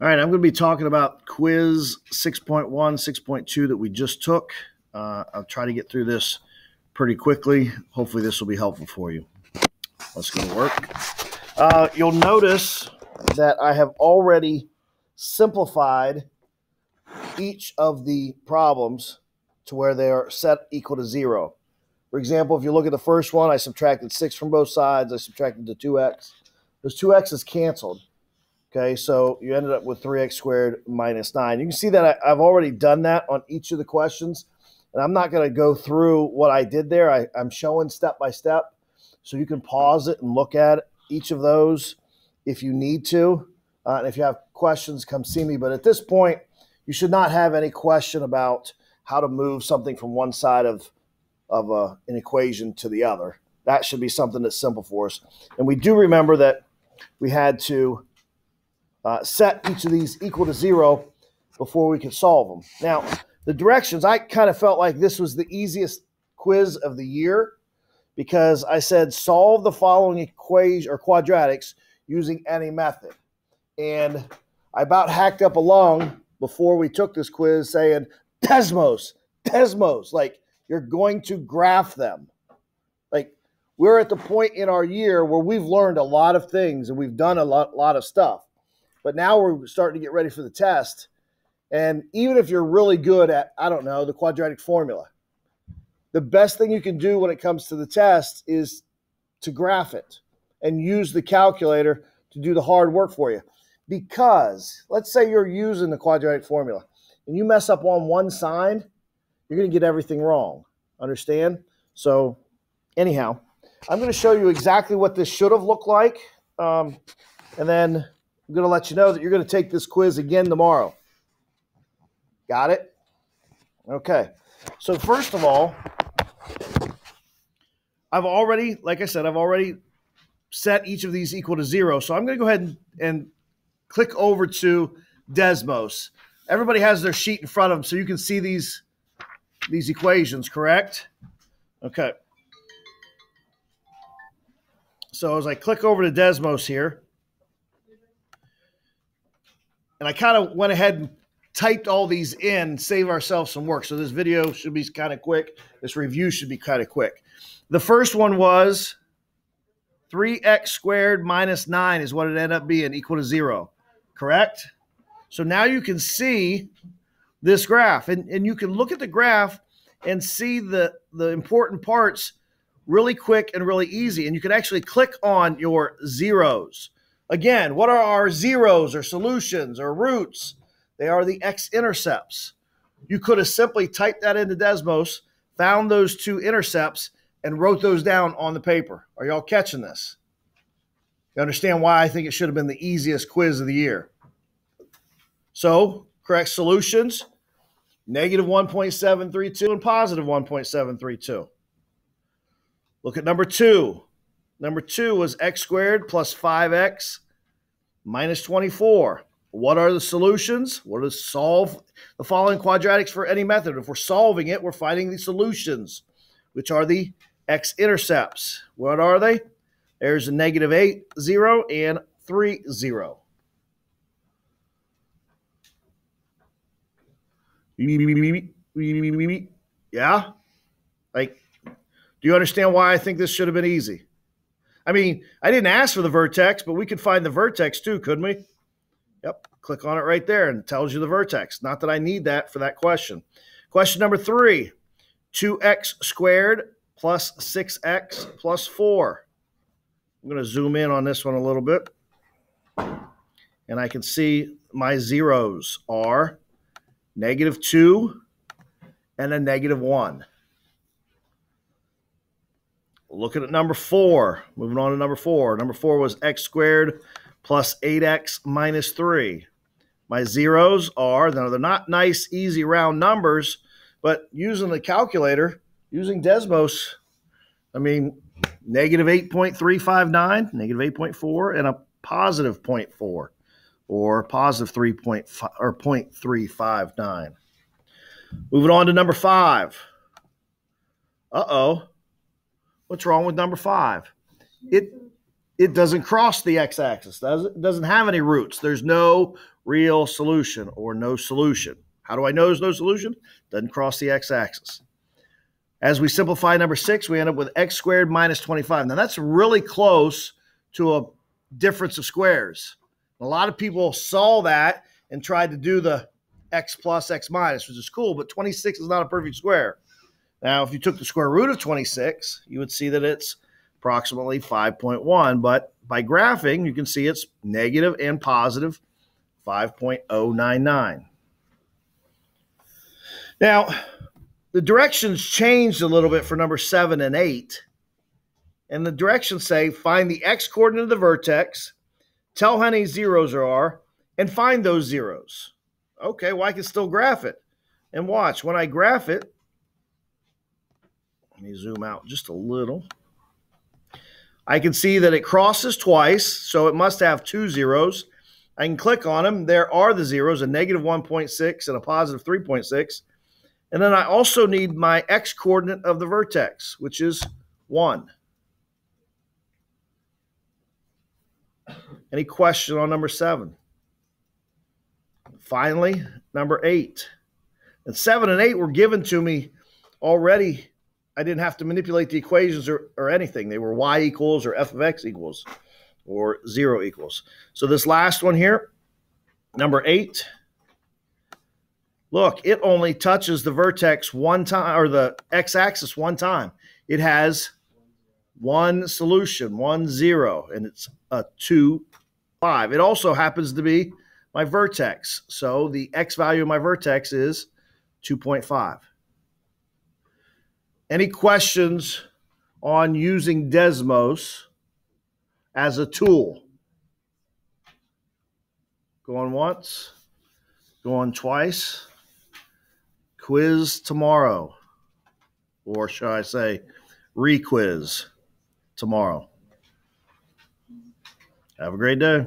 All right, I'm going to be talking about quiz 6.1, 6.2 that we just took. I'll try to get through this pretty quickly. Hopefully this will be helpful for you. Let's go to work. You'll notice that I have already simplified each of the problems to where they are set equal to 0. For example, if you look at the first one, I subtracted 6 from both sides. I subtracted the 2x. Those 2x's canceled. Okay, so you ended up with 3x squared minus 9. You can see that I've already done that on each of the questions, and I'm not going to go through what I did there. I'm showing step by step, so you can pause it and look at each of those if you need to. And if you have questions, come see me. But at this point, you should not have any question about how to move something from one side of an equation to the other. That should be something that's simple for us. And we do remember that we had to set each of these equal to 0 before we could solve them. Now, the directions, I kind of felt like this was the easiest quiz of the year because I said solve the following equation or quadratics using any method. And I about hacked up a lung before we took this quiz saying, Desmos, like you're going to graph them. Like we're at the point in our year where we've learned a lot of things and we've done a lot of stuff. But now we're starting to get ready for the test. And even if you're really good at, I don't know, the quadratic formula, the best thing you can do when it comes to the test is to graph it and use the calculator to do the hard work for you. Because let's say you're using the quadratic formula and you mess up on one side, you're going to get everything wrong. Understand? So anyhow, I'm going to show you exactly what this should have looked like. And then I'm going to let you know that you're going to take this quiz again tomorrow. Got it? Okay. So first of all, like I said, I've already set each of these equal to 0. So I'm going to go ahead and click over to Desmos. Everybody has their sheet in front of them so you can see these equations, correct? Okay. So as I click over to Desmos here, and I kind of went ahead and typed all these in, save ourselves some work. So this video should be kind of quick. This review should be kind of quick. The first one was 3x squared minus 9 is what it ended up being, equal to 0. Correct? So now you can see this graph. And you can look at the graph and see the important parts really quick and really easy. And you can actually click on your zeros. Again, what are our zeros or solutions or roots? They are the x-intercepts. You could have simply typed that into Desmos, found those two intercepts, and wrote those down on the paper. Are y'all catching this? You understand why I think it should have been the easiest quiz of the year. So, correct solutions, negative 1.732 and positive 1.732. Look at number 2. Number 2 was x squared plus 5x minus 24. What are the solutions? What is solve the following quadratics for any method? If we're solving it, we're finding the solutions, which are the x-intercepts. What are they? There's a negative 8, 0, and 3, 0. Yeah? Like, do you understand why I think this should have been easy? I mean, I didn't ask for the vertex, but we could find the vertex too, couldn't we? Yep. Click on it right there and it tells you the vertex. Not that I need that for that question. Question number 3, 2x squared plus 6x plus 4. I'm going to zoom in on this one a little bit. And I can see my zeros are negative 2 and a negative 1. Looking at number 4. Moving on to number 4. Number 4 was x squared plus 8x minus 3. My zeros are, now they're not nice, easy, round numbers, but using the calculator, using Desmos, I mean, negative 8.359, negative 8.4, and a positive 0.4, or positive 3.5 or 0.359. Moving on to number 5. Uh-oh. What's wrong with number 5? It doesn't cross the x-axis. It doesn't have any roots. There's no real solution or no solution. How do I know there's no solution? Doesn't cross the x-axis. As we simplify number 6, we end up with x squared minus 25. Now, that's really close to a difference of squares. A lot of people saw that and tried to do the x plus, x minus, which is cool, but 26 is not a perfect square. Now, if you took the square root of 26, you would see that it's approximately 5.1, but by graphing, you can see it's negative and positive 5.099. Now, the directions changed a little bit for number 7 and 8, and the directions say find the x-coordinate of the vertex, tell how many zeros there are, and find those zeros. Okay, well, I can still graph it. And watch, when I graph it, let me zoom out just a little. I can see that it crosses twice, so it must have 2 zeros. I can click on them. There are the zeros, a negative 1.6 and a positive 3.6. And then I also need my x-coordinate of the vertex, which is 1. Any question on number 7? Finally, number 8. And 7 and 8 were given to me already. I didn't have to manipulate the equations or anything. They were y equals or f of x equals or 0 equals. So this last one here, number 8, look, it only touches the vertex one time, or the x-axis one time. It has one solution, 1, 0, and it's a 2, 5. It also happens to be my vertex. So the x value of my vertex is 2.5. Any questions on using Desmos as a tool? Going once, going twice. Quiz tomorrow, or should I say re-quiz tomorrow. Have a great day.